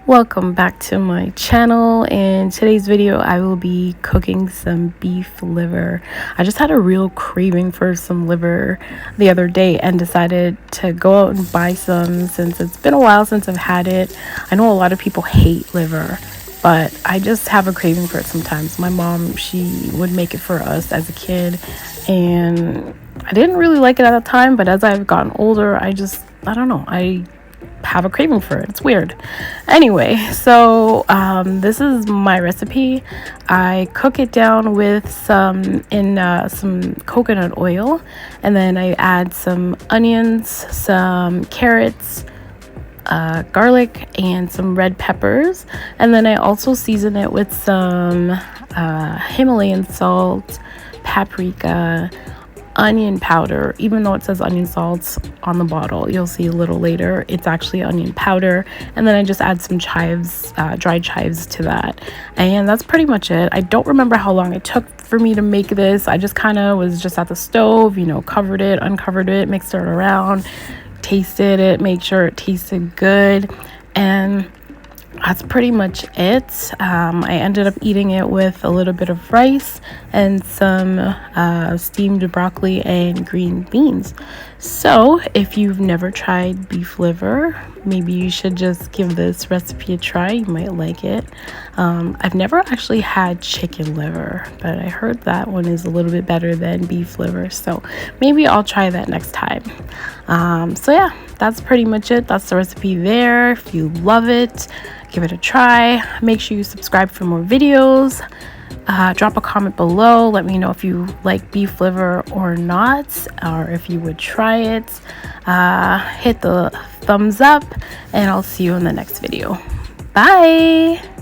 Welcome back to my channel. In today's video I will be cooking some beef liver. I just had a real craving for some liver the other day and decided to go out and buy some since it's been a while since I've had it. I know a lot of people hate liver, but I just have a craving for it sometimes. My mom, she would make it for us as a kid, and I didn't really like it at the time, but as I've gotten older, I don't know, I have a craving for it. It's weird. Anyway, so this is my recipe. I cook it down with some coconut oil, and then I add some onions, some carrots, garlic, and some red peppers, and then I also season it with some Himalayan salt, paprika, onion powder. Even though it says onion salts on the bottle, you'll see a little later it's actually onion powder, and then I just add some chives, dried chives to that, and that's pretty much it. I don't remember how long it took for me to make this. I just kind of was just at the stove, covered it, uncovered it, mixed it around, tasted it, made sure it tasted good, and that's pretty much it. I ended up eating it with a little bit of rice and some steamed broccoli and green beans. So if you've never tried beef liver, maybe you should just give this recipe a try. You might like it. I've never actually had chicken liver, but I heard that one is a little bit better than beef liver, so maybe I'll try that next time. So yeah, that's pretty much it. That's the recipe there. If you love it, give it a try. Make sure you subscribe for more videos. Drop a comment below. Let me know if you like beef liver or not, or if you would try it. Hit the thumbs up, and I'll see you in the next video. Bye.